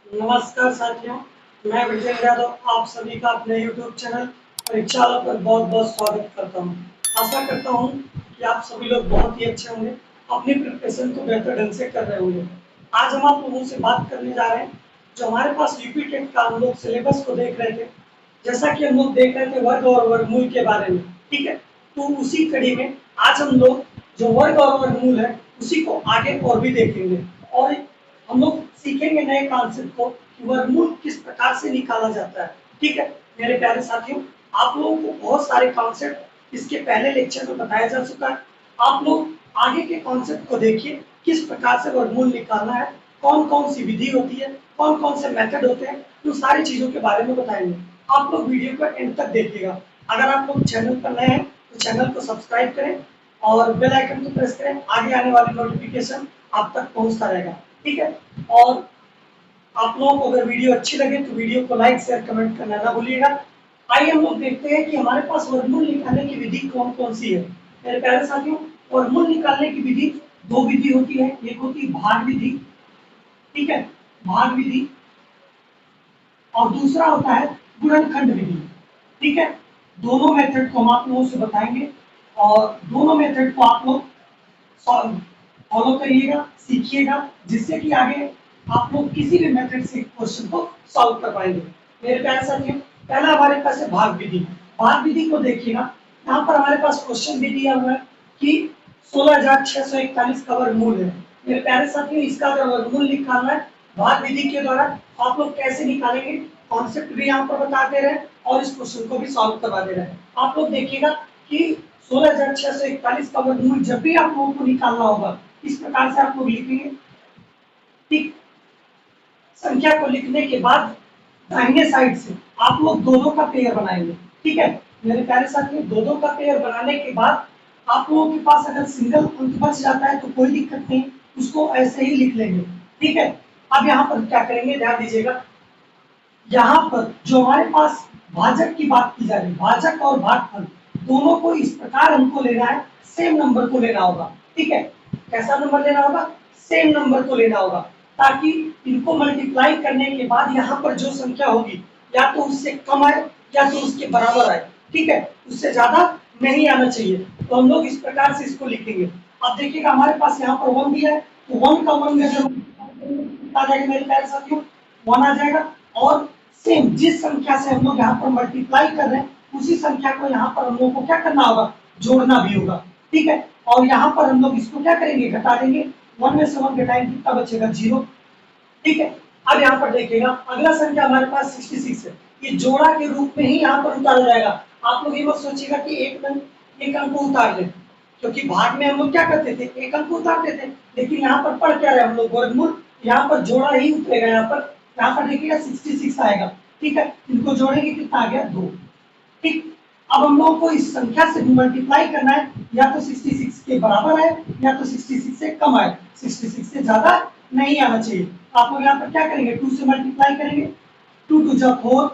नमस्कार साथियों, मैं विजेंद्र यादव आप सभी का अपने YouTube चैनल परीक्षालय पर बहुत बहुत स्वागत करता हूं। आशा करता हूं कि आप सभी लोग बहुत ही अच्छे होंगे, अपनी प्रिपरेशन को बेहतर ढंग से कर रहे होंगे। आज हम आप लोगों से बात करने जा रहे हैं जो हमारे पास यूपी टेट का हम लोग सिलेबस को देख रहे थे। जैसा कि हम लोग देख रहे थे वर्ग और वर्गमूल के बारे में, ठीक है। तो उसी कड़ी में आज हम लोग जो वर्ग और वर्गमूल है उसी को आगे और भी देखेंगे और हम लोग सीखेंगे नए कॉन्सेप्ट को कि वर्गमूल किस प्रकार से निकाला जाता है। ठीक है मेरे प्यारे साथियों, आप लोगों को बहुत सारे कॉन्सेप्ट इसके पहले लेक्चर में बताया जा चुका है। आप लोग आगे के कॉन्सेप्ट को देखिए, किस प्रकार से वर्गमूल निकालना है, कौन कौन सी विधि होती है, कौन कौन से मेथड होते हैं, उन सारी चीजों के बारे में बताएंगे। आप लोग वीडियो को एंड तक देखिएगा। अगर आप लोग चैनल पर नए हैं तो चैनल को सब्सक्राइब करें और बेल आइकन को प्रेस करें, आगे आने वाली नोटिफिकेशन आप तक पहुंचता रहेगा। ठीक है, और आप लोगों को अगर वीडियो अच्छी लगे तो वीडियो को लाइक शेयर कमेंट करना ना भूलिएगा। आइए हम लोग देखते हैं कि हमारे पास वर्गमूल निकालने की विधि कौन कौन सी है। मेरे प्यारे साथियों, वर्गमूल निकालने की विधि दो विधि होती है, एक होती है भाग विधि, ठीक है, भाग विधि, और दूसरा होता है गुणनखंड विधि। ठीक है, दोनों मेथड को हम आप लोगों से बताएंगे और दोनों मेथड को आप लोग फॉलो करिएगा, सीखिएगा, जिससे कि आगे आप लोग किसी भी मेथड से क्वेश्चन को सॉल्व कर पाएंगे। मेरे प्यारे साथियों, पहला हमारे पास है भाग विधि। भाग विधि को देखिएगा, यहाँ पर हमारे पास क्वेश्चन भी दिया हुआ है कि 16,641 का वर्गमूल है। मेरे प्यारे साथियों, इसका अगर वर्गमूल निकालना है भाग विधि के द्वारा, आप लोग कैसे निकालेंगे, कॉन्सेप्ट भी यहाँ पर बता दे रहे हैं और इस क्वेश्चन को भी सॉल्व करवा दे रहे हैं। आप लोग देखिएगा कि 16,641 का वर्गमूल जब भी आप लोगों को निकालना होगा, इस प्रकार से आप लोग लिखेंगे। ठीक, संख्या को लिखने के बाद दाहिने साइड से आप लोग दो दो का पेयर बनाएंगे। ठीक है मेरे प्यारे साथियों, दो दो का पेयर बनाने के बाद आप लोगों के पास अगर सिंगल अंक बच जाता है तो कोई दिक्कत नहीं, उसको ऐसे ही लिख लेंगे। ठीक है, अब यहाँ पर क्या करेंगे, ध्यान दीजिएगा, यहाँ पर जो हमारे पास भाजक की बात की जा रही है, भाजक और भागफल दोनों को इस प्रकार हमको लेना है, सेम नंबर को लेना होगा। ठीक है, कैसा नंबर लेना होगा, सेम नंबर को लेना होगा, ताकि इनको मल्टीप्लाई करने के बाद यहाँ पर जो संख्या होगी या तो उससे कम आए या तो उसके बराबर आए। ठीक है, उससे ज्यादा नहीं आना चाहिए। तो हम लोग इस प्रकार से इसको लिखेंगे। अब देखिएगा हमारे पास यहाँ पर 1 दिया है, तो 1 का 1 में आ जाएगा मेरे प्यारे साथियों, 1 आ जाएगा। और सेम जिस संख्या से हम लोग यहाँ पर मल्टीप्लाई कर रहे हैं उसी संख्या को यहाँ पर हम लोग को क्या करना होगा, जोड़ना भी होगा। ठीक है, और यहाँ पर हम लोग इसको क्या करेंगे, घटा देंगे। 1 में से 1 घटाएंगे, कितना बचेगा, 0। ठीक है, अब यहाँ पर देखिएगा अगला संख्या हमारे पास 66 है, ये जोड़ा के रूप में ही यहाँ पर उतारा जाएगा। आप लोग ये मत सोचिएगा कि एक अंक को उतार ले, क्योंकि भाग में हम लोग क्या करते थे, एक अंक उतारते थे, लेकिन यहाँ पर पढ़ क्या रहे हम लोग, वर्गमूल, यहाँ पर जोड़ा ही उतरेगा। यहाँ पर देखिएगा 66 आएगा। ठीक है, इनको जोड़ेंगे, कितना आ गया, 2। ठीक, अब हम लोगों को इस संख्या से मल्टीप्लाई करना है, या तो 66 के बराबर है या तो 66 से कम है, 66 से ज्यादा नहीं आना चाहिए। आप लोग यहाँ पर क्या करेंगे, 2 से मल्टीप्लाई करेंगे, 2 टू जा 4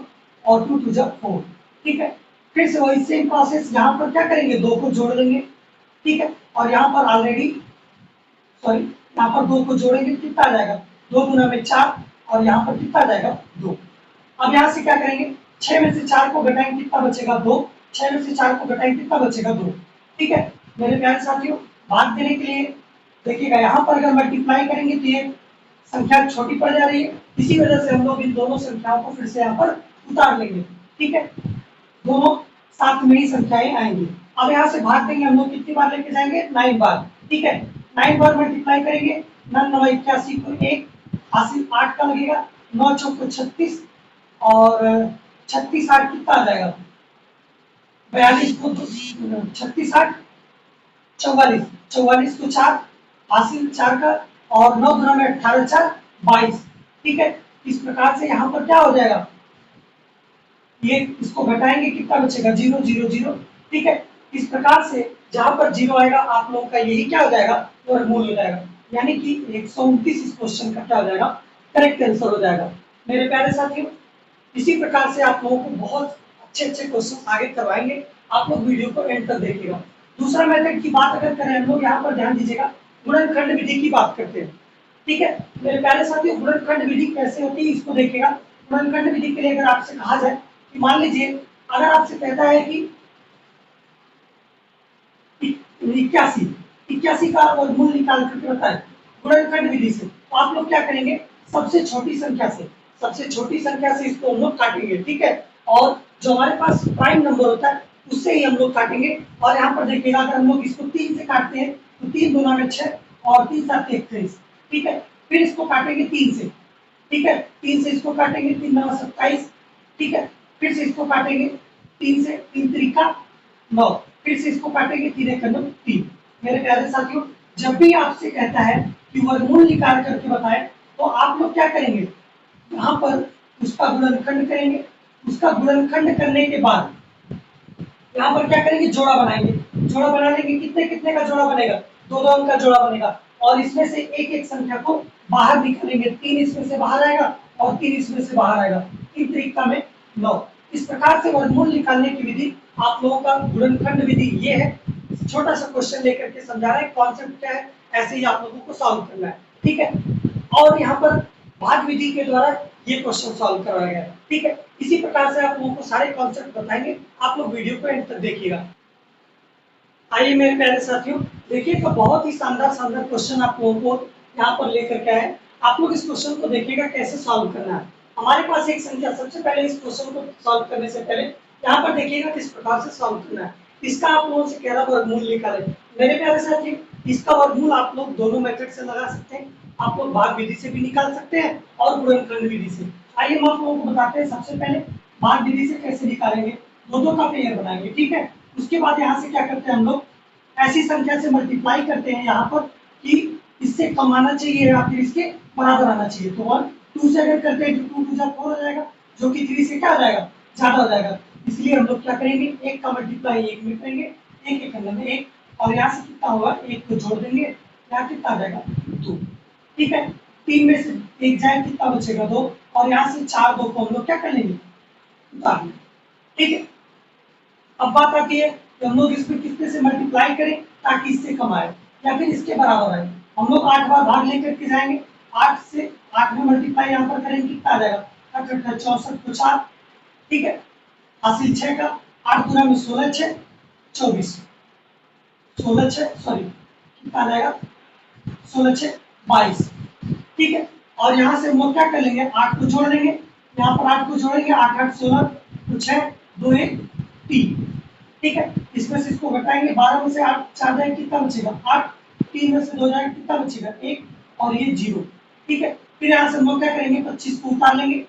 और 2 टू जा 4। ठीक है, फिर से वही सेम प्रोसेस, यहाँ पर क्या करेंगे, 2 को जोड़ देंगे। ठीक है, और यहाँ पर ऑलरेडी सॉरी, यहाँ पर 2 को जोड़ेंगे, कितना आ जाएगा, 2 गुना में 4, और यहाँ पर कितना आ जाएगा, 2। अब यहाँ से क्या करेंगे, 6 में से 4 को घटाएंगे, कितना बचेगा, 2। 6 में से 4 को घटाएंगे, कितना बचेगा, 2। ठीक है मेरे प्यारे साथियों, भाग देने के लिए देखिएगा यहाँ पर अगर मल्टीप्लाई करेंगे तो ये संख्या छोटी पड़ जा रही है, इसी वजह से हम लोग इन दोनों संख्याओं को फिर से यहाँ पर उतार लेंगे। ठीक है, दोनों साथ में ही संख्याएं आएंगी। अब यहाँ से भाग देंगे हम लोग, कितनी बार लेके जाएंगे, 9 बार। ठीक है, 9 बार मल्टीप्लाई करेंगे, 9 9 81 को 1, हासिल 8 का लगेगा, 9 चौको 36, और 36 8 कितना आ जाएगा, 42 को 36 8 44, 44 को 4, हासिल 4 का, और 9 गुना में 18 4 22। ठीक है, इस प्रकार से यहाँ पर क्या हो जाएगा, ये इसको घटाएंगे, कितना बचेगा, 0 0 0। ठीक है, इस प्रकार से जहां पर 0 आएगा आप लोगों का यही क्या हो जाएगा, वर्गमूल हो जाएगा, यानी कि 129 इस क्वेश्चन का क्या हो जाएगा, करेक्ट आंसर हो जाएगा। मेरे प्यारे साथियों, इसी प्रकार से आप लोगों को बहुत अच्छे अच्छे क्वेश्चन आगे करवाएंगे, आप लोग वीडियो को एंड तक देखिएगा। दूसरा मेथड की बात अगर करें हम लोग, यहाँ पर ध्यान दीजिएगा, गुणनखंड विधि की बात करते हैं। ठीक है मेरे प्यारे साथियों, गुणनखंड विधि कैसे होती है इसको देखिएगा। गुणनखंड विधि के लिए अगर आपसे कहा जाए कि मान लीजिए अगर आपसे कहता है कि 81 81 का वर्गमूल निकाल करके बताएं गुणनखंड विधि से, तो आप लोग क्या करेंगे, सबसे छोटी संख्या से, सबसे छोटी संख्या से इसको हम लोग काटेंगे। ठीक है, और जो हमारे पास प्राइम नंबर होता है उससे ही हम लोग काटेंगे। और यहाँ पर देखिएगा अगर हम लोग इसको 3 से काटते हैं तो 3 दूना में 6 और 3 7 31। ठीक है, फिर इसको काटेंगे 3 से। ठीक है, 3 से इसको काटेंगे 3 9 27। ठीक है, फिर से इसको काटेंगे 3 से, 3 त्रिका 9, फिर से इसको काटेंगे 3 एक 3। मेरे प्यारे साथियों, जब भी आपसे कहता है कि वर्गमूल निकाल करके बताएं तो आप लोग क्या करेंगे, यहाँ पर उसका गुणनखंड करेंगे। उसका गुणनखंड करने के बाद यहाँ पर क्या करेंगे, जोड़ा बनाएंगे। जोड़ा बना लेंगे, कितने कितने का जोड़ा बनेगा, 2 2 अंक का जोड़ा बनेगा। और इसमें से एक एक संख्या को बाहर निकालेंगे। 3 इसमें से बाहर आएगा और 3 इसमें से बाहर आएगा। 3 त्रिका में 9। इस प्रकार से वर्गमूल निकालने की विधि आप लोगों का गुणनखंड विधि ये है। छोटा सा क्वेश्चन लेकर के समझा रहे हैं, कॉन्सेप्ट क्या है, ऐसे ही आप लोगों को सॉल्व करना है। ठीक है, और यहाँ पर भाग विधि के द्वारा ये क्वेश्चन सॉल्व करवाया गया है। ठीक है, इसी प्रकार से आप लोगों को सारे कॉन्सेप्ट बताएंगे, आप लोग वीडियो को एंड तक देखिएगा। आइए मेरे प्यारे साथियों, देखिए तो बहुत ही शानदार शानदार क्वेश्चन आप लोगों को यहाँ पर लेकर के आए। आप लोग इस क्वेश्चन को देखिएगा कैसे सॉल्व करना है। हमारे पास एक संख्या, सबसे पहले इस क्वेश्चन को सॉल्व करने से पहले यहाँ पर देखिएगा किस प्रकार से सॉल्व करना है। इसका आप लोगों से कह रहा वर्गमूल निकालें। मेरे प्यारे साथियों, इसका वर्गमूल आप लोग दोनों मेथड से लगा सकते हैं। आप लोग भाग विधि से भी निकाल सकते हैं और गुणनखंड विधि से। आइए हम आप लोगों को बताते हैं सबसे पहले भाग विधि से कैसे निकालेंगे। दो का पेयर बनाएंगे। ठीक है, उसके बाद यहाँ से क्या करते हैं, हम लोग ऐसी संख्या से मल्टीप्लाई करते हैं यहाँ पर कि इससे कम आना चाहिए या फिर इसके बराबर आना चाहिए। तो 1 2 से अगर करते हैं तो 2 2 4 हो जाएगा, जो कि 3 से क्या हो जाएगा, ज्यादा हो जाएगा। इसलिए हम लोग क्या करेंगे, 1 का मल्टीप्लाई 1 में करेंगे, 1 1 अंदर में 1, और यहाँ से कितना होगा, 1 को जोड़ देंगे, यहाँ कितना आ जाएगा 2। ठीक है, 3 में से 1 जाए कितना बचेगा 2, और यहाँ से 4 2 को हम लोग क्या कर लेंगे, उतार लेंगे। ठीक है, अब बात आती है कि हम लोग इसमें कितने से मल्टीप्लाई करें ताकि इससे कम आए या फिर इसके बराबर आए। हम लोग 8 बार भाग लेकर के जाएंगे। 8 से 8 में मल्टीप्लाई यहाँ पर करेंगे, कितना आ जाएगा, 8 8 64 को 4। ठीक है, हासिल 6 का, 8 गुना में 16 6 24, 16 6 सॉरी कितना आ जाएगा, 16 6 22। ठीक है, और यहाँ से हम लोग क्या कर लेंगे, 8 को जोड़ लेंगे। यहाँ पर 8 को जोड़ेंगे, 8 8 16 तो 6 2 1 3। ठीक है, इसमें से इसको घटाएंगे, 12 में से 8 4 जाएगा कितना बचेगा 8, 3 में से 2 जाएगा कितना बचेगा 1, और ये 0। ठीक है, फिर यहाँ से हम लोग क्या करेंगे, 25 को उतार लेंगे।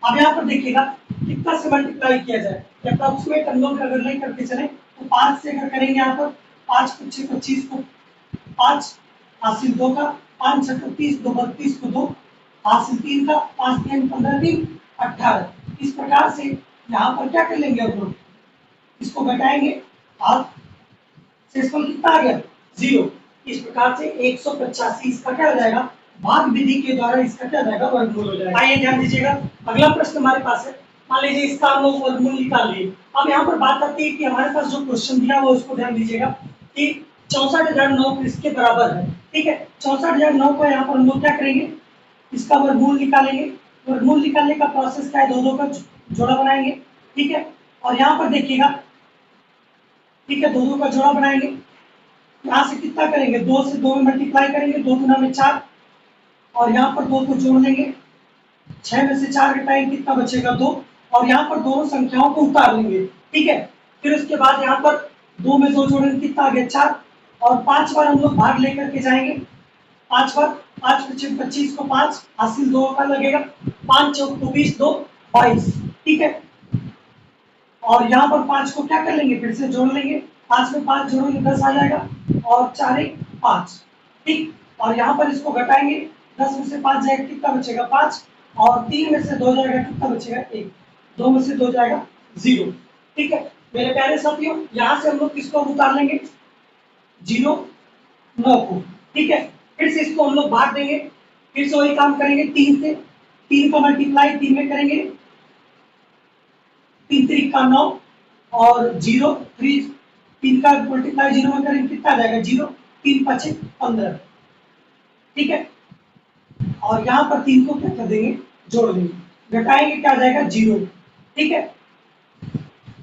अब यहाँ पर देखिएगा कितना से मल्टीप्लाई किया जाए, अप्रोक्सीमेट हम लोग अगर नहीं करके चले तो 5 से अगर करेंगे, यहाँ पर 5 5 25 को 5 हासिल 2 का, 5 6 30 2 32 को 2 हासिल 3 का, 5 3 15 3 18। इस प्रकार से यहाँ पर क्या कर लेंगे हम लोग, इसको घटाएंगे और शेषफल कितना आ गया 0। इस प्रकार से 185 इसका क्या हो जाएगा, भाग विधि के द्वारा इसका क्या हो जाएगा, वर्गमूल हो जाएगा। आइए ध्यान दीजिएगा, अगला प्रश्न हमारे पास है। मान लीजिए इसका हम लोग वर्गमूल निकाल लिए। अब यहाँ पर बात आती है कि हमारे पास जो क्वेश्चन दिया हुआ उसको ध्यान दीजिएगा कि 64,009 इसके बराबर है। ठीक है, 64,009 को यहाँ पर हम लोग क्या करेंगे, इसका वर्गमूल निकालेंगे। वर्गमूल निकालने का प्रोसेस क्या है, दो का जोड़ा बनाएंगे। ठीक है, और यहाँ पर देखिएगा, ठीक है, 2 2 का जोड़ा बनाएंगे। यहाँ से कितना करेंगे, 2 से 2 में मल्टीप्लाई करेंगे, 2 गुना में 4, और यहाँ पर 2 को जोड़ लेंगे। 6 में से 4 घटाएंगे कितना बचेगा 2, और यहाँ पर दोनों संख्याओं को उतार लेंगे। ठीक है, फिर उसके बाद यहाँ पर 2 में 2 जोड़ेंगे कितना आ गया 4, और 5 बार हम लोग भाग लेकर के जाएंगे। 5 बार, 5 25 25 को 5 हासिल 2 का लगेगा, 5 4 20 2 22। ठीक है, और यहाँ पर 5 को क्या कर लेंगे, फिर से जोड़ लेंगे। 5 में 5 जोड़ेंगे 10 आ जाएगा, और 4 1 5। ठीक, और यहाँ पर इसको घटाएंगे, 10 में से 5 जाएगा कितना बचेगा 5, और 3 में से 2 जाएगा कितना बचेगा 1, 2 में से 2 जाएगा 0। ठीक है मेरे प्यारे साथियों, यहाँ से हम लोग किसको उतार लेंगे, 0 9 को। ठीक है, फिर से इसको हम लोग भाग देंगे, फिर से वही काम करेंगे 3 से। 3 का मल्टीप्लाई 3 में करेंगे, 3 3 का 9, और 0 3 का मल्टीप्लाई 0 में करेंगे कितना आ जाएगा 0, 3 5 15। ठीक है, और यहाँ पर 3 को क्या कर देंगे, जोड़ देंगे, घटाएंगे क्या आ जाएगा 0। ठीक है,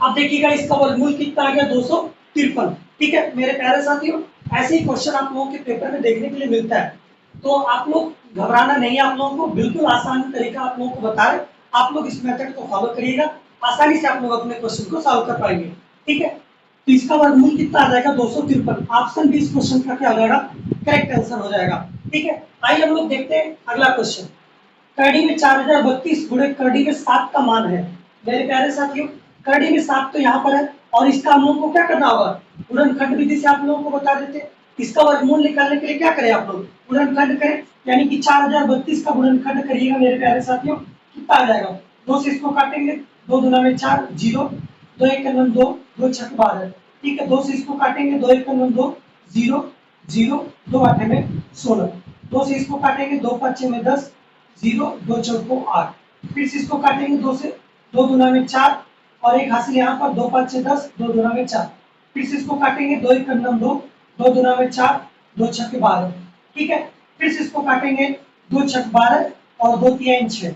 अब देखिएगा इसका वर्गमूल कितना आ गया 253। ठीक है मेरे प्यारे साथियों, ऐसे ही क्वेश्चन आप लोगों के पेपर में देखने के लिए मिलता है, तो आप लोग घबराना नहीं है, आप लोगों को बिल्कुल आसान तरीका आप लोगों को बता रहे, आप लोग इस मेथड को फॉलो करिएगा, आसानी से आप लोग अपने क्वेश्चन को सॉल्व कर पाएंगे। ठीक है, तो इसका वर्गमूल कितना आ जाएगा 253। ऑप्शन बी इस क्वेश्चन का क्या हो जाएगा, करेक्ट आंसर हो जाएगा। ठीक है, आइए हम लोग देखते हैं अगला क्वेश्चन। करड़ी में 4032 गुणे करड़ी में 7 का मान है। मेरे प्यारे साथियों, करड़ी में 7 तो यहाँ पर है और इसका हम लोगों को क्या करना होगा, गुणनखंड विधि से आप लोगों को बता देते हैं। इसका वर्गमूल निकालने के लिए क्या करें आप लोग, गुणनखंड करें, यानी कि 4032 का गुणनखंड करिएगा मेरे प्यारे साथियों, कितना आ जाएगा, 2 से इसको काटेंगे, 2 दूना में 4, 0, 2 एक 2, 2 छक 12। ठीक है, 2 से इसको काटेंगे, 2 एक 2, 0, 0, 2 आठे में 16, 2 से इसको काटेंगे, 2 5 में 10, 0, 2 चौको 8, फिर से इसको काटेंगे 2 से, 2 दूना में 4 और एक हासिल यहाँ पर, 2 5 10, 2 दूना में 4, फिर से इसको काटेंगे, 2 एक 2, 2 दूना में 4, 2 छक 12। ठीक है, फिर से इसको काटेंगे, 2 छक 12 और 2 तिहाई 6।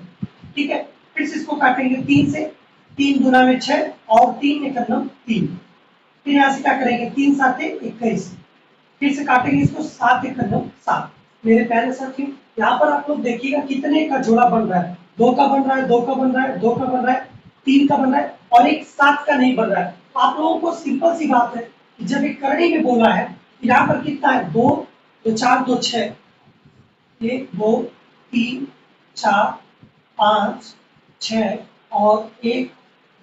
ठीक है, फिर से इसको काटेंगे 3 से, 3 दूना में 6 और 3 एक 3, फिर यहाँ से क्या करेंगे, 3 7 21, फिर से काटेंगे इसको, 7 एक 7। मेरे प्यारे साथियों, यहाँ पर आप लोग देखिएगा कितने का जोड़ा बन रहा है, 2 का बन रहा है, 2 का बन रहा है, 2 का बन रहा है, 3 का बन रहा है और एक 7 का नहीं बन रहा है। आप लोगों को सिंपल सी बात है कि जब एक करड़ी में बोला है, यहाँ पर कितना है, 2 2 4 2 6, 1 2 3 4 5 6 और 1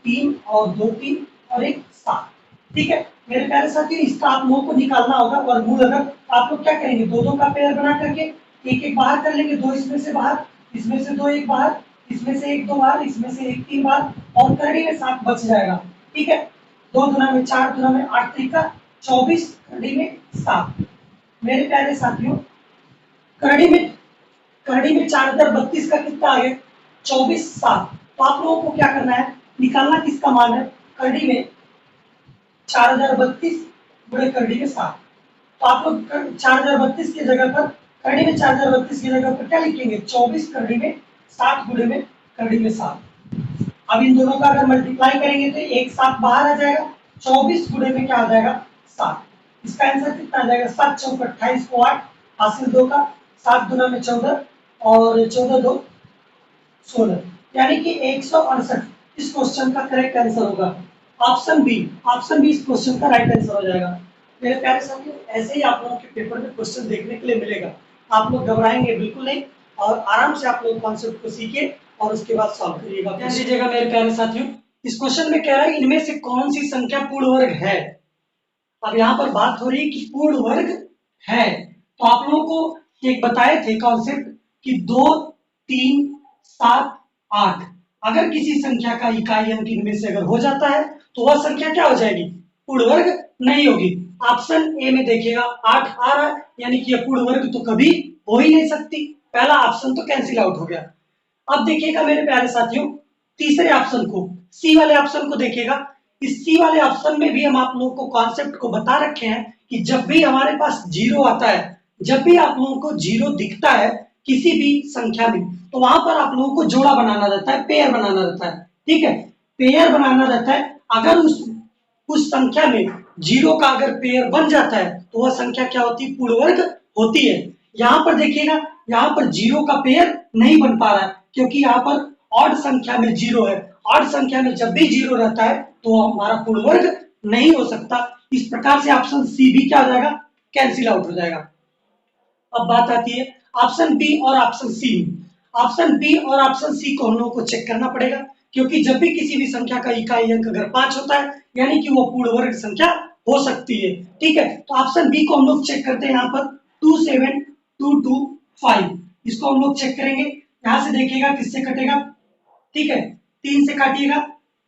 3 और 2 3 और एक 7। ठीक है मेरे प्यारे साथियों, इसका आप लोगों को निकालना होगा वर्गमूल। अगर आप लोग क्या करेंगे, 2 2 का पेयर बना करके एक एक बाहर कर लेंगे, 2 इसमें से बाहर, इसमें से 2 एक बाहर, इसमें से 1 2 बाहर, इसमें से 1 3 बाहर और करड़ी में 7 बच जाएगा। ठीक है, 2 दूना में 4, दूना में 8 त्रिका 24, करड़ी में 7। मेरे प्यारे साथियों, करड़ी में 4032 का कितना आ गया, 24 7। तो आप लोगों को क्या करना है, निकालना किसका मान है, करड़ी में 4032 गुणे करड़ी में 7। तो आप लोग 4032 की जगह पर, करड़ी में 4032 की जगह पर क्या लिखेंगे, 24 करड़ी में 7 गुणे में करड़ी में 7। अब इन दोनों का अगर मल्टीप्लाई करेंगे तो एक 7 बाहर आ जाएगा, 24 गुणे में क्या आ जाएगा 7। इसका आंसर कितना आ जाएगा, 7 चौक 28 को 8, हासिल 2 का, 7 दूना में 14 और 14 2 16, यानी कि 168 इस क्वेश्चन का करेक्ट आंसर होगा। ऑप्शन बी, ऑप्शन बी इस क्वेश्चन का राइट आंसर हो जाएगा। मेरे प्यारे साथियों, ऐसे ही आप लोगों के पेपर में क्वेश्चन देखने के लिए मिलेगा, आप लोग घबराएंगे बिल्कुल नहीं और आराम से आप लोग कॉन्सेप्ट को सीखिए और उसके बाद सॉल्व करिएगा। ध्यान दीजिएगा मेरे प्यारे साथियों, इस क्वेश्चन में कह रहा है इनमें से कौन सी संख्या पूर्ण वर्ग है। अब यहाँ पर बात हो रही है कि पूर्ण वर्ग है, तो आप लोगों को एक बताए थे कॉन्सेप्ट कि 2 3 7 8, अगर किसी संख्या का इकाई अंक इनमें से अगर हो जाता है तो वह संख्या क्या हो जाएगी, पूर्ण वर्ग नहीं होगी। ऑप्शन ए में देखिएगा 8 आ रहा है, यानी कि यह पूर्ण वर्ग तो कभी हो ही नहीं सकती, पहला ऑप्शन तो कैंसिल आउट हो गया। अब देखिएगा मेरे प्यारे साथियों, तीसरे ऑप्शन को, सी वाले ऑप्शन को देखिएगा। इस सी वाले ऑप्शन में भी हम आप लोगों को कॉन्सेप्ट को बता रखे हैं कि जब भी हमारे पास जीरो आता है, जब भी आप लोगों को जीरो दिखता है किसी भी संख्या में, तो वहां पर आप लोगों को जोड़ा बनाना रहता है, पेयर बनाना रहता है। ठीक है, पेयर बनाना रहता है। अगर उस संख्या में जीरो का अगर पेयर बन जाता है तो वह संख्या क्या होती है, पूर्ण वर्ग होती है। यहाँ पर देखिएगा, यहाँ पर जीरो का पेयर नहीं बन पा रहा है क्योंकि यहाँ पर ऑड संख्या में जीरो है। ऑड संख्या में जब भी जीरो रहता है तो हमारा पूर्ण वर्ग नहीं हो सकता। इस प्रकार से ऑप्शन सी भी क्या हो जाएगा, कैंसिल आउट हो जाएगा। अब बात आती है ऑप्शन बी और ऑप्शन सी में। ऑप्शन बी और ऑप्शन सी को हम लोगों को चेक करना पड़ेगा, क्योंकि जब भी किसी भी संख्या का इकाई अंक अगर 5 होता है यानी कि वो पूर्ण वर्ग संख्या हो सकती है। ठीक है, तो ऑप्शन बी को हम लोग चेक करते हैं, यहाँ पर 27225, इसको हम लोग चेक करेंगे। यहाँ से देखिएगा किससे कटेगा, ठीक है, 3 से काटिएगा,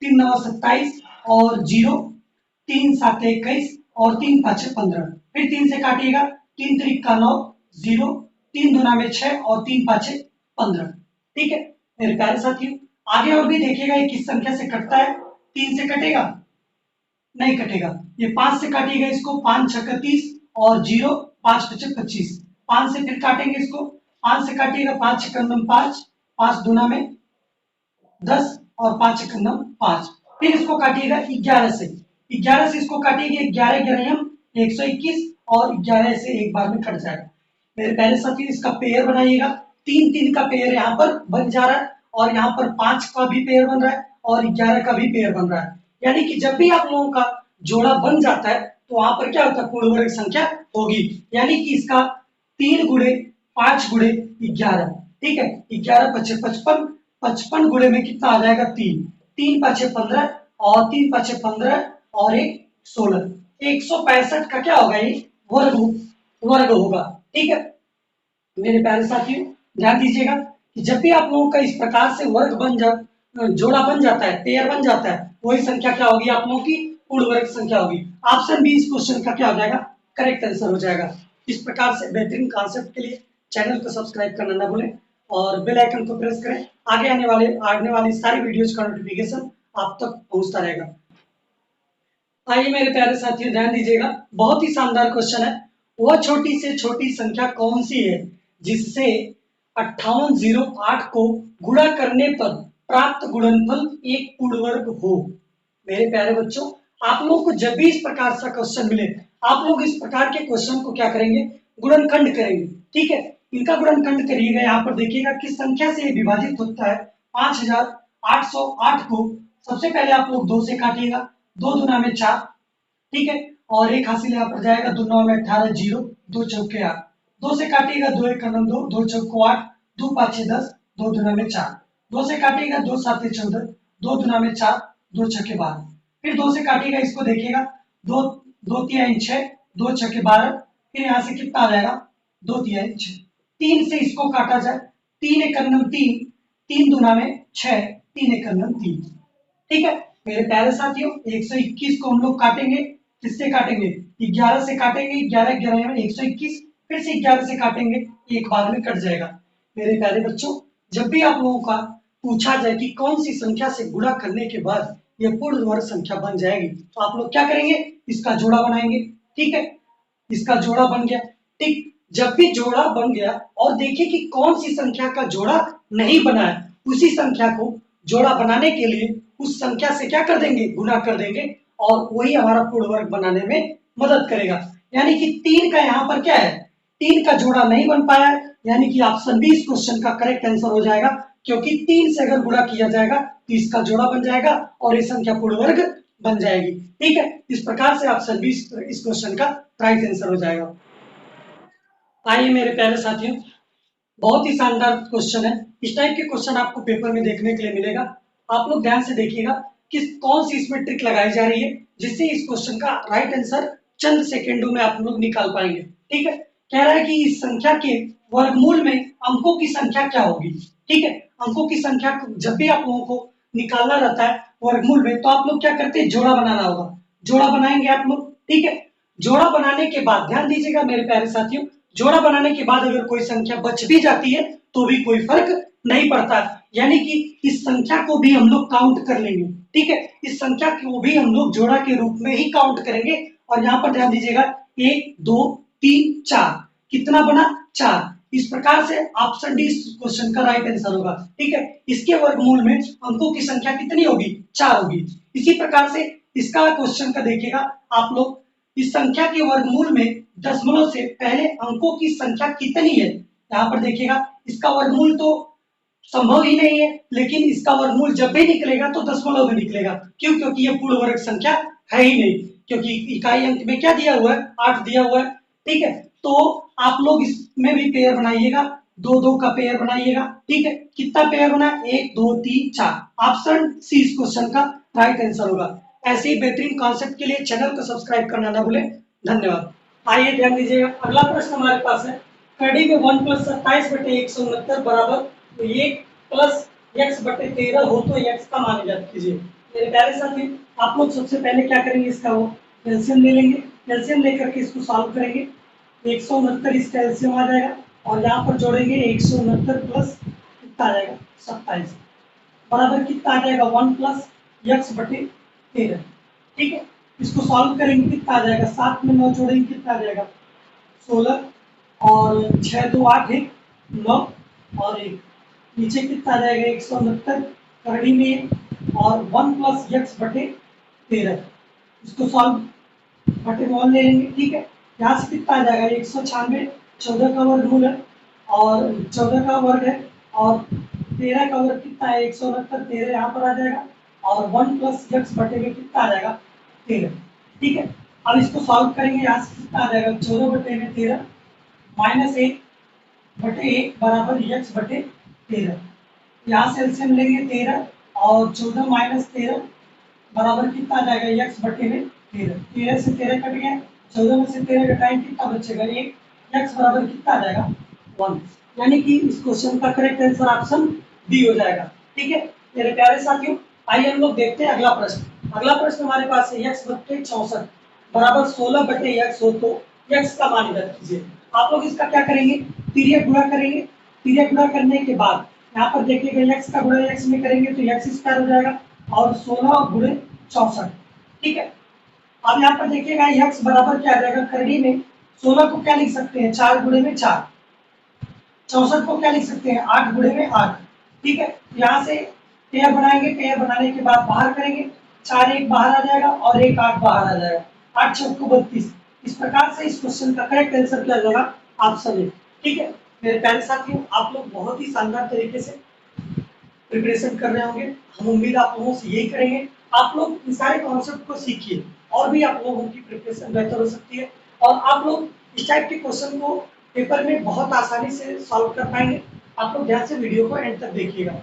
3 9 27 और 0, 3 7 21 और 3 5 15, फिर 3 से काटिएगा, 3 3 का 9, 0, 3 दूना में 6 और 3 5 15। ठीक है मेरे प्यारे साथियों, आगे और भी देखिएगा ये किस संख्या से कटता है। 3 से कटेगा, नहीं कटेगा, ये 5 से काटिएगा इसको, 5 6 30 और 0, 5 5 25, 5 से फिर काटेंगे इसको, 5 से काटिएगा, 5 छक्का 5, 5 दूना में 10 और 5 छक्का 5। फिर इसको काटिएगा 11 से, 11 से इसको काटिएगा, 11 11 121 और 11 से एक बार में कट जाएगा। मेरे पहले साथी इसका पेयर बनाइएगा, 3 3 का पेयर यहाँ पर बन जा रहा है और यहाँ पर 5 का भी पेयर बन रहा है और 11 का भी पेयर बन रहा है। यानी कि जब भी आप लोगों का जोड़ा बन जाता है तो वहां पर क्या होता है, पूर्ण वर्ग संख्या होगी। यानी कि इसका 3 गुणे 5 गुणे 11, ठीक है, 11 पचे 55, 55 गुणे में कितना आ जाएगा 3, 3 पचे 15 और 3 पचे 15 और 1 16, 165 का क्या होगा, ये वर्ग वर्ग होगा। ठीक है मेरे प्यारे साथियों, ध्यान दीजिएगा कि जब भी आप लोगों का इस प्रकार से वर्ग बन जा जोड़ा बन जाता है, पेयर बन जाता है, वही संख्या क्या होगी, आप लोगों की पूर्ण वर्ग संख्या होगी। ऑप्शन बी इस क्वेश्चन का क्या हो जाएगा, करेक्ट आंसर हो जाएगा। इस प्रकार से बेहतरीन कॉन्सेप्ट के लिए चैनल को सब्सक्राइब करना ना भूलें और बेल आइकन को प्रेस करें। आने वाली सारी वीडियोज का नोटिफिकेशन आप तक पहुंचता रहेगा। आइए मेरे प्यारे साथियों, ध्यान दीजिएगा, बहुत ही शानदार क्वेश्चन है। वह छोटी से छोटी संख्या कौन सी है जिससे 5808 को गुणा करने पर प्राप्त गुणनफल एक पूर्ण वर्ग हो। मेरे प्यारे बच्चों, आप लोगों को जब भी इस प्रकार का क्वेश्चन मिले, आप लोग इस प्रकार के क्वेश्चन को क्या करेंगे, गुणनखंड करेंगे। ठीक है, इनका गुणनखंड करिएगा। यहाँ पर देखिएगा किस संख्या से विभाजित होता है। 5808 को सबसे पहले आप लोग 2 से काटिएगा, 2 दूना में 4, ठीक है, और एक हासिल यहाँ पर जाएगा, 2 9 में 18, 0 2 चौके 8, 2 से काटिएगा, 2 1 2, 2 चौको 8, 2 5 10, 2 दूना में 4, 2 से काटिएगा, 2 7 14, 2 दूना में 4, 2 छक्के 12, फिर 2 से काटिएगा, इसको देखिएगा, 2 2 3 6, 2 छक्के 12, फिर यहाँ से कितना आ जाएगा, 2 3 6, 3 से इसको काटा जाए, 3 1 3, 3 दूना में 6, 3 1 3, ठीक है मेरे प्यारे साथियों। 121 को हम लोग काटेंगे, किससे काटेंगे, 11 से काटेंगे, 11 11 में 121, फिर से 11 से काटेंगे, एक बार में कट जाएगा। मेरे प्यारे बच्चों, जब भी आप लोगों का पूछा जाए कि कौन सी संख्या से गुणा करने के बाद यह पूर्ण वर्ग संख्या बन जाएगी, तो आप लोग क्या करेंगे, इसका जोड़ा बनाएंगे। ठीक है, इसका जोड़ा बन गया। ठीक, जब भी जोड़ा बन गया और देखिए कि कौन सी संख्या का जोड़ा नहीं बना है, उसी संख्या को जोड़ा बनाने के लिए उस संख्या से क्या कर देंगे, गुणा कर देंगे और वही हमारा पूर्ण वर्ग बनाने में मदद करेगा। यानी कि 3 का यहाँ पर क्या है, 3 का जोड़ा नहीं बन पाया है, यानी कि ऑप्शन बी इस क्वेश्चन का करेक्ट आंसर हो जाएगा। क्योंकि 3 से अगर गुणा किया जाएगा तो इसका जोड़ा बन जाएगा और ये संख्या पूर्ण वर्ग बन जाएगी। ठीक है, इस प्रकार से ऑप्शन बी इस क्वेश्चन का राइट आंसर हो जाएगा। आइए मेरे प्यारे साथियों, बहुत ही शानदार क्वेश्चन है। इस टाइप के क्वेश्चन आपको पेपर में देखने के लिए मिलेगा। आप लोग ध्यान से देखिएगा कि कौन सी इसमें ट्रिक लगाई जा रही है जिससे इस क्वेश्चन का राइट आंसर चंद सेकंडों में आप लोग निकाल पाएंगे। ठीक है, कह रहा है कि इस संख्या के वर्गमूल में अंकों की संख्या क्या होगी। ठीक है, अंकों की संख्या जब भी आप लोगों को निकालना रहता है वर्गमूल में, तो आप लोग क्या करते हैं, जोड़ा बनाना होगा। जोड़ा बनाएंगे आप लोग। ठीक है, जोड़ा बनाने के बाद ध्यान दीजिएगा मेरे प्यारे साथियों, जोड़ा बनाने के बाद अगर कोई संख्या बच भी जाती है तो भी कोई फर्क नहीं पड़ता। यानी कि इस संख्या को भी हम लोग काउंट कर लेंगे। ठीक है, इस संख्या को भी हम लोग जोड़ा के रूप में ही काउंट करेंगे। और यहाँ पर ध्यान दीजिएगा, 1 2 3 4, कितना बना, 4। इस प्रकार से ऑप्शन डी इस क्वेश्चन का राइट आंसर होगा। ठीक है, इसके वर्गमूल में अंकों की संख्या कितनी होगी, 4 होगी। इसी प्रकार से इसका क्वेश्चन का देखिएगा आप लोग, इस संख्या के वर्गमूल में दशमलव से पहले अंकों की संख्या कितनी है। यहाँ पर देखिएगा, इसका वर्गमूल तो संभव ही नहीं है, लेकिन इसका वर्गमूल जब भी निकलेगा तो दशमलव में निकलेगा। क्यों, क्योंकि ये पूर्ण वर्ग संख्या है ही नहीं, क्योंकि इकाई अंक में क्या दिया हुआ है, 8 दिया हुआ है। ठीक है, तो आप लोग इसमें भी पेयर बनाइएगा, 2 2 का पेयर बनाइएगा। ठीक है, कितना पेयर बना, 1 2 3 4। ऑप्शन सी इस क्वेश्चन का राइट आंसर होगा। ऐसे ही बेहतरीन कॉन्सेप्ट के लिए चैनल को सब्सक्राइब करना ना भूलें। धन्यवाद। आइए ध्यान दीजिएगा, अगला प्रश्न हमारे पास है, कड़ी में 1 + 27/169 बराबर 1 + x/13 हो तो x का मान ज्ञात कीजिए। मेरे प्यारे साथी, आप लोग सबसे पहले क्या करेंगे, इसका वो एलसीएम ले लेंगे। एलसीएम लेकर के इसको सॉल्व करेंगे। 169 इसका एलसीएम आ जाएगा और यहाँ पर जोड़ेंगे 169 प्लस कितना आ जाएगा, 27 बराबर कितना आ जाएगा, 1 + x/13। ठीक है, इसको सॉल्व करेंगे, कितना आ जाएगा, 7 में 9 जोड़ेंगे कितना आ जाएगा, 16 और 6 2 8 1 9 और 1, नीचे कितना आ जाएगा 169 करड़ी में और 1 प्लस एक्स बटे 13, इसको सॉल्व बटे में 1 ले लेंगे, ठीक है। यहाँ से कितना आ जाएगा 196, 14 का वर्गमूल है और 14 का वर्ग है और 13 का वर्ग कितना है 169, 13 यहाँ पर आ जाएगा और 1 प्लस एक्स बटे में कितना आ जाएगा 13, ठीक है। अब इसको सॉल्व करेंगे, यहाँ से कितना आ जाएगा 14 बटे में 13 माइनस 1 बटे 1 बराबर एक्स बटे 13, यहाँ से एलसीएम लेंगे 13 और 14 माइनस 13 बराबर कितना आ जाएगा एक्स बटे में 13, 13 से 13 कट गया, 14 में से 13 घटाएंगे कितना बचेगा 1, एक्स बराबर कितना आ जाएगा 1, यानी कि इस क्वेश्चन का करेक्ट आंसर ऑप्शन डी हो जाएगा, ठीक है मेरे प्यारे साथियों। आइए हम लोग देखते हैं अगला प्रश्न। अगला प्रश्न हमारे पास है एक्स बटे 64 बराबर 16 बटे एक्स हो तो एक्स का मान ज्ञात कीजिए। आप लोग इसका क्या करेंगे, तिर्यक गुणा करेंगे, तिर्यक गुणा करने के बाद यहाँ पर देखिएगा एक्स का गुणा एक्स में करेंगे तो एक्स स्क्वायर हो जाएगा और 16 गुणे 64, ठीक है। अब यहाँ पर देखिएगा एक्स बराबर क्या आ जाएगा, करड़ी में 16 को क्या लिख सकते हैं 4 गुणे में 4, 64 को क्या लिख सकते हैं 8 गुणे में 8, ठीक है। यहाँ से पेयर बनाएंगे, पेयर बनाने के बाद बाहर करेंगे, 4 1 बाहर आ जाएगा और 1 8 बाहर आ जाएगा, 8 चौको 32। इस प्रकार से इस क्वेश्चन का करेक्ट आंसर क्या जाएगा ऑप्शन ए, ठीक है मेरे प्यारे साथियों। आप लोग बहुत ही शानदार तरीके से प्रिपरेशन कर रहे होंगे, हम उम्मीद आप लोगों से यही करेंगे। आप लोग इन सारे कॉन्सेप्ट को सीखिए और भी आप लोगों की प्रिपरेशन बेहतर हो सकती है और आप लोग इस टाइप के क्वेश्चन को पेपर में बहुत आसानी से सॉल्व कर पाएंगे। आप लोग ध्यान से वीडियो को एंड तक देखिएगा।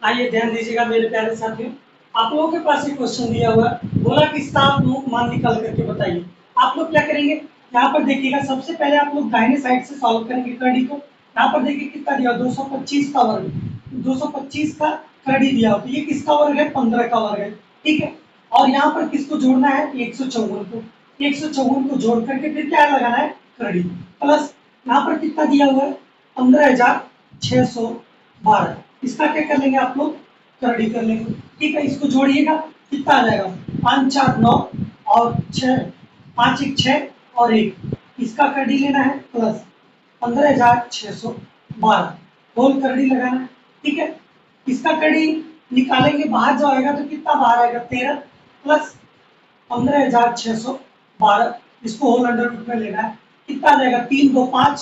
आइए ध्यान दीजिएगा मेरे प्यारे साथियों, आप लोगों के पास एक क्वेश्चन दिया हुआ है, बोला कि इसका आप लोग मान निकाल करके बताइए। आप लोग क्या करेंगे, यहाँ पर देखिएगा सबसे पहले आप लोग दाहिने साइड से सॉल्व करेंगे करड़ी को। यहाँ पर देखिए कितना दिया 225 का वर्ग, 225 का करड़ी दिया हो तो ये किसका वर्ग है 15 का वर्ग है, ठीक है। और यहाँ पर किसको जोड़ना है 154 को, 154 को जोड़ करके फिर क्या लगाना है करड़ी, प्लस यहाँ पर कितना दिया हुआ है 15,612, इसका क्या कर लेंगे आप लोग करड़ी कर लेंगे, ठीक है। इसको जोड़िएगा कितना आ जाएगा 5 4 9 और 6 5 1 6 और 1, इसका करड़ी लेना है प्लस 15,612 होल करड़ी लगाना है, ठीक है। इसका करड़ी निकालेंगे बाहर जो आएगा तो कितना बाहर आएगा 13 प्लस 15,612, इसको होल अंडर रूट में लेना है, कितना आ जाएगा 3 2 5,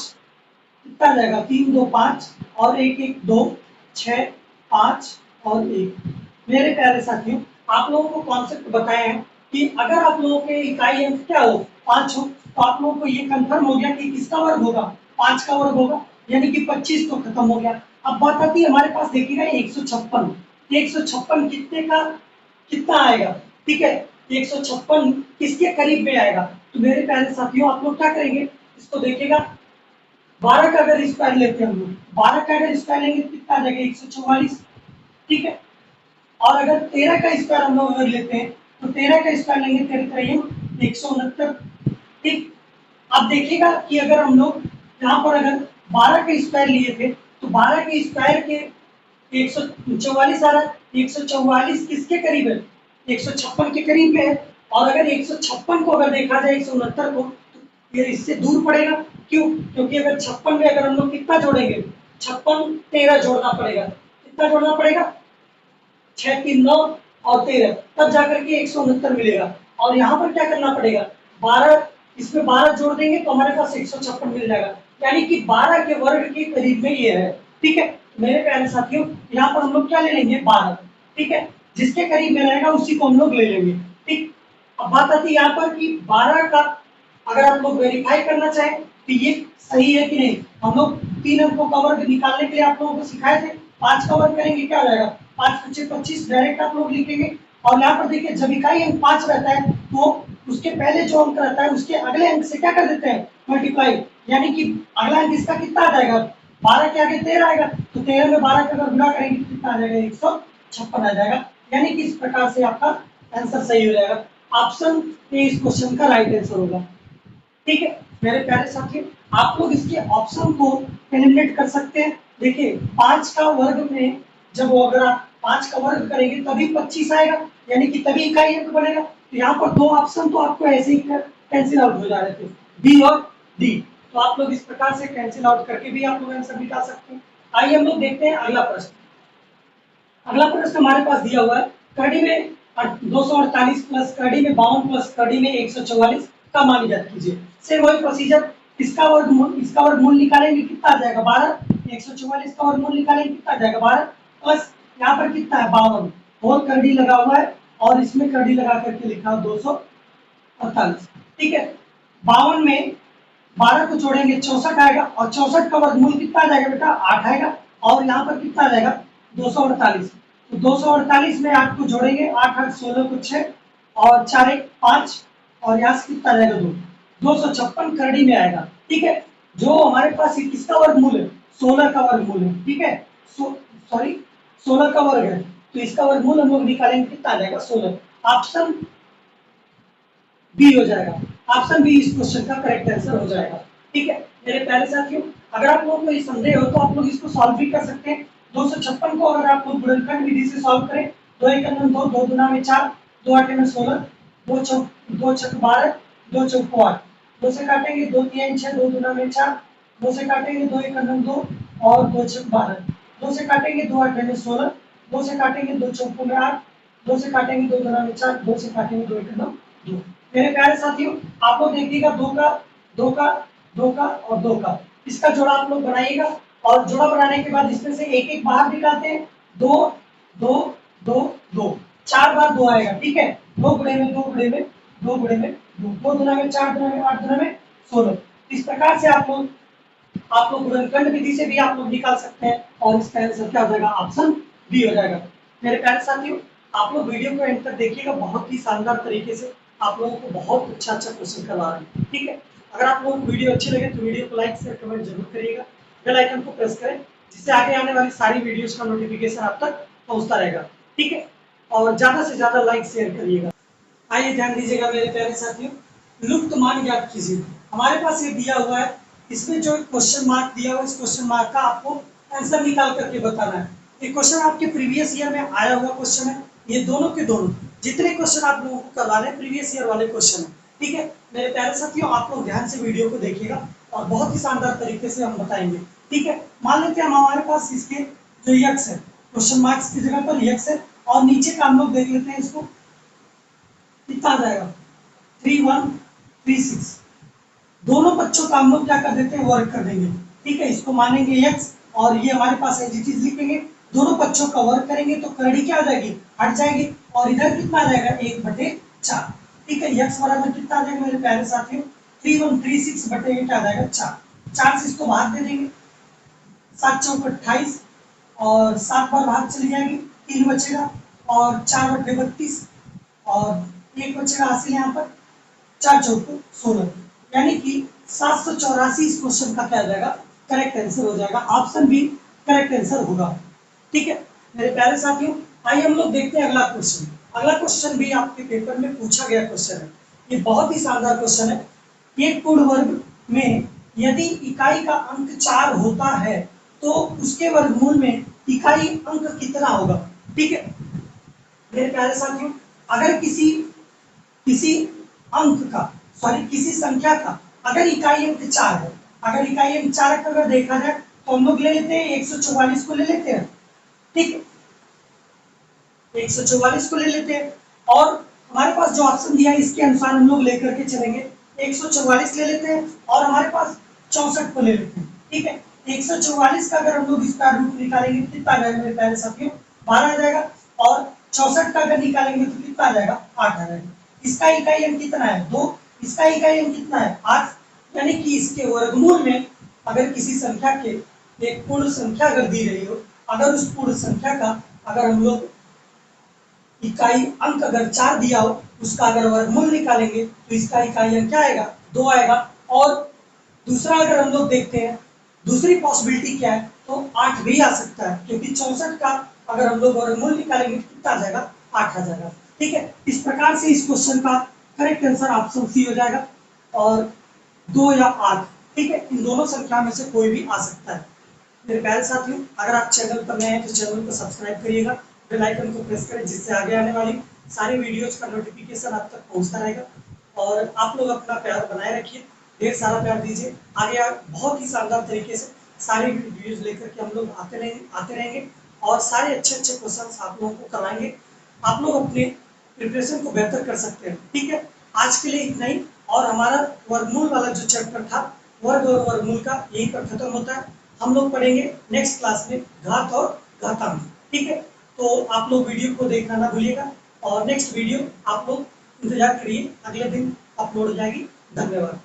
कितना आ जाएगा 3 2 5 और 1 1 2 6 5 और 1। मेरे प्यारे साथियों आप लोगों को कॉन्सेप्ट बताए हैं कि अगर आप लोगों के इकाई अंक क्या हो 5 हो तो आप लोगों को ये कंफर्म हो गया कि किसका वर्ग होगा 5 का वर्ग होगा, यानी कि 25 तो खत्म हो गया। अब बात आती है हमारे पास देखिएगा 156, 156 कितने का कितना आएगा, ठीक है 156 किसके करीब में आएगा। तो मेरे प्यारे साथियों आप लोग क्या करेंगे, इसको देखिएगा 12 का अगर स्क्वायर लेते हैं हम लोग, 12 का अगर स्क्वायर लेंगे तो कितना आ जाएगा 144, ठीक है। और अगर 13 का स्क्वायर हम लोग अगर लेते हैं तो 13 का स्क्वायर लेंगे 13 169, ठीक। अब देखिएगा कि अगर हम लोग यहाँ पर अगर 12 का स्क्वायर लिए थे तो 12 के स्क्वायर के 144 आ रहा है, 144 किसके करीब है 156 के करीब में है। और अगर 156 को अगर देखा जाए 169 को तो ये इससे दूर पड़ेगा, क्यों, क्योंकि अगर 56 में अगर हम लोग कितना जोड़ेंगे 56 13 जोड़ना पड़ेगा, कितना जोड़ना पड़ेगा 6 3 9 और 13, तब जाकर के 169 मिलेगा। और यहाँ पर क्या करना पड़ेगा 12, इसमें 12 जोड़ देंगे तो हमारे पास 156 मिल जाएगा, यानी कि 12 के वर्ग के करीब में ये है, ठीक है। मेरे प्यारे साथियों यहाँ पर हम लोग क्या ले लेंगे 12, ठीक है, जिसके करीब में रहेगा उसी को हम लोग ले लेंगे, ठीक। अब बात आती है यहाँ पर कि 12 का अगर आप लोग वेरीफाई करना चाहें तो ये सही है कि नहीं, हम लोग 3 अंकों का वर्ग निकालने के लिए आप लोगों को सिखाए थे, 5 का वर्ग करेंगे क्या हो जाएगा 5 5 25 डायरेक्ट आप लोग लिखेंगे। और यहाँ पर देखिए जब इकाई अंक 5 रहता है तो उसके पहले जो अंक रहता है उसके अगले अंक से क्या कर देते हैं मल्टीप्लाई, यानी कि अगला अंक इसका कितना आ जाएगा 12 के आगे 13 आएगा तो 13 में 12 का अगर गुणा करेंगे तो कितना आ जाएगा 156 आ जाएगा, यानी कि इस प्रकार से आपका आंसर सही हो जाएगा। ऑप्शन ए इस क्वेश्चन का राइट आंसर होगा, ठीक है। मेरे प्यारे साथियों आप लोग इसके ऑप्शन को एलिमिनेट कर सकते हैं। देखिए 5 का वर्ग में जब वो अगर आप 5 का वर्ग करेंगे तभी 25 आएगा, यानी कि तभी इकाई अंक बनेगा। तो यहाँ पर 2 ऑप्शन तो आपको ऐसे ही कैंसिल आउट हो जा रहे थे, बी और डी, तो आप लोग इस प्रकार से कैंसिल आउट करके भी आप लोग आंसर निकाल सकते हैं। आइए हम लोग देखते हैं अगला प्रश्न। अगला प्रश्न हमारे पास दिया हुआ है, कड़ी में 248 प्लस कड़ी में 52 प्लस कड़ी में 144 का मान ज्ञात कीजिए। सेम वही प्रोसीजर, इसका वर्गमूल निकालेंगे, कितना आ जाएगा 12। 144 का वर्गमूल निकालेंगे, कितना आ जाएगा 12 प्लस यहाँ पर कितना है 52 और कड़ी लगा हुआ है और इसमें कड़ी लगा करके लिखा 248। ठीक है, 52 में 12 को जोड़ेंगे 64 आएगा और 64 का वर्गमूल कितना आ जाएगा बेटा 8 आएगा और यहाँ पर कितना आ जाएगा 248। तो 248 में 8 को जोड़ेंगे, 8 8 16 को 6 और 4 1 5 और यहाँ से कितना आ जाएगा 2, 256 करड़ी में आएगा। ठीक है, जो हमारे पास किसका वर्गमूल है 16 का वर्गमूल है। ठीक है, सॉरी 16 का वर्ग है, तो इसका वर्गमूल हम लोग निकालेंगे, कितना आ जाएगा 16। ऑप्शन बी हो जाएगा, ऑप्शन बी इस क्वेश्चन का करेक्ट आंसर हो जाएगा। ठीक है मेरे प्यारे साथियों, अगर आप लोगों को ये संदेह हो तो आप लोग इसको सॉल्व भी कर सकते हैं। 256 को अगर आप लोग गुणनखंड विधि से सॉल्व करें, 2 1 2, 2 दूना में 4, 2 8 में 16, 2 6 12, 2 4 8, 2 से काटेंगे 2 3 6, 2 दूना में 4, 2 से काटेंगे 2 1 2 और 2 6 12, 2 से काटेंगे 2 8 में 16, 2 से काटेंगे 2 4 में 8, 2 से काटेंगे 2 दूना में 4, 2 से काटेंगे 2 1 2। मेरे प्यारे साथियों, आप लोग देखिएगा 2 का 2 का 2 का और 2 का, इसका जोड़ा आप लोग बनाइएगा और जोड़ा बनाने के बाद इसमें से एक एक बाहर निकालते हैं। 2 2 2 2 4 बार 2 आएगा। ठीक है, 2 गुणे में 2 गुणे में 2 गुणे में 2, 2 दुना में 4 दुना में 8 दुना में 16। इस प्रकार से आप लोग गुणनखंड विधि से भी आप लोग निकाल सकते हैं और इसका आंसर क्या हो जाएगा, ऑप्शन बी हो जाएगा। मेरे प्यारे साथियों, आप लोग वीडियो को एंड तक देखिएगा, बहुत ही शानदार तरीके से आप लोगों को बहुत अच्छा क्वेश्चन करवा रहे हैं। ठीक है, अगर आप लोगों को वीडियो अच्छी लगे तो वीडियो को लाइक शेयर कमेंट जरूर करिएगा, बेल आइकन को प्रेस करें जिससे आगे आने वाली सारी वीडियोस का नोटिफिकेशन आप तक पहुंचता रहेगा। ठीक है, और ज्यादा से ज्यादा लाइक शेयर करिएगा। आइए ध्यान दीजिएगा मेरे प्यारे साथियों, लुप्त मान ज्ञात कीजिए। हमारे पास ये दिया हुआ है, इसमें जो क्वेश्चन मार्क दिया हुआ है, इस क्वेश्चन मार्क का आपको आंसर निकाल करके बताना है। ये क्वेश्चन आपके प्रीवियस ईयर में आया हुआ क्वेश्चन है, ये दोनों के दोनों जितने क्वेश्चन आप लोगों को करवा रहे हैं प्रीवियस ईयर वाले क्वेश्चन है। ठीक है मेरे प्यारे साथियों, आप लोग ध्यान से वीडियो को देखिएगा और बहुत ही शानदार तरीके से हम बताएंगे। ठीक है, मान लेते हैं हमारे पास इसके जो यक्स है, क्वेश्चन मार्क्स की जगह पर यक्स है और नीचे का हम लोग देख लेते हैं, इसको कितना आ जाएगा 3136। दोनों बच्चों का हम लोग क्या कर देते हैं, वर्ग कर देंगे। ठीक है, इसको मानेंगे x और ये हमारे पास एज इट इज लिखेंगे, दोनों बच्चों का वर्ग करेंगे तो करड़ी क्या आ जाएगी, हट जाएगी और इधर कितना आ जाएगा 1/4। ठीक है, x बराबर कितना आ जाएगा मेरे प्यारे साथियों 3136/8 आ जाएगा 4। 4 से इसको भाग दे देंगे, 7 चौक 28 और 7 बार भाग चली जाएगी, 3 बचेगा और 4/32 और 1 बचेगा हासिल यहाँ पर, 4 चौक 16, यानी कि 784 इस क्वेश्चन का क्या हो जाएगा, करेक्ट आंसर हो जाएगा। ऑप्शन बी करेक्ट आंसर होगा। ठीक है मेरे प्यारे साथियों, आइए हम लोग देखते हैं अगला क्वेश्चन। अगला क्वेश्चन भी आपके पेपर में पूछा गया क्वेश्चन है, ये बहुत ही शानदार क्वेश्चन है। एक पूर्ण वर्ग में यदि इकाई का अंक 4 होता है तो उसके वर्गमूल में इकाई अंक कितना होगा। ठीक है मेरे प्यारे साथियों, अगर किसी अंक का किसी संख्या का अगर इकाई अंक 4 है, अगर इकाई अंक 4 का अगर देखा जाए तो हम लोग ले लेते हैं 144 को ले लेते हैं। ठीक है, 144 को ले लेते हैं और हमारे पास जो ऑप्शन दिया है इसके अनुसार हम लोग लेकर के चलेंगे। 144 ले लेते हैं और हमारे पास 64 को ले लेते हैं। ठीक है, 144 का अगर हम लोग इसका रूट निकालेंगे कितना आ जाएगा मेरे प्यारे साथियों 12 आ जाएगा और 64 का अगर निकालेंगे तो कितना आ जाएगा 8 आ जाएगा। इसका इकाई अंक कितना है 2, इसका इकाई अंक कितना है 8, यानी कि इसके वर्गमूल में अगर किसी संख्या के एक पूर्ण संख्या अगर दी रही हो, अगर उस पूर्ण संख्या का अगर हम लोग इकाई अंक अगर 4 दिया हो, उसका अगर वर्गमूल निकालेंगे तो इसका इकाई अंक क्या आएगा 2 आएगा। और दूसरा अगर हम लोग देखते हैं, दूसरी पॉसिबिलिटी क्या है तो 8 भी आ सकता है, क्योंकि 64 का अगर हम लोग वर्गमूल निकालेंगे तो कितना आ जाएगा 8 आ जाएगा। ठीक है, इस प्रकार से इस क्वेश्चन का करेक्ट आंसर ऑप्शन सी हो जाएगा और 2 या 8। ठीक है, इन दोनों संख्या में से कोई भी आ सकता है। मेरे प्यारे साथियों, अगर आप चैनल पर नए हैं तो चैनल को सब्सक्राइब करिएगा, बेल आइकन को प्रेस करें जिससे आगे आने वाली सारी वीडियोज का नोटिफिकेशन आप तक पहुंचता रहेगा। और आप लोग अपना प्यार बनाए रखिए ढेर सारा प्यार दीजिए। आगे आप बहुत ही शानदार तरीके से सारी वीडियोज लेकर के हम लोग आते रहेंगे और सारे अच्छे अच्छे क्वेश्चन आप लोगों को करवाएंगे। आप लोग अपने प्रिपरेशन को बेहतर कर सकते हैं। ठीक है, आज के लिए इतना ही। और हमारा वर्गमूल वाला जो चैप्टर था, वर्ग और वर्गमूल का, यहीं पर खत्म होता है। हम लोग पढ़ेंगे नेक्स्ट क्लास में घात और घातांक। ठीक है, तो आप लोग वीडियो को देखना ना भूलिएगा और नेक्स्ट वीडियो आप लोग इंतजार करिए, अगले दिन अपलोड हो जाएगी। धन्यवाद।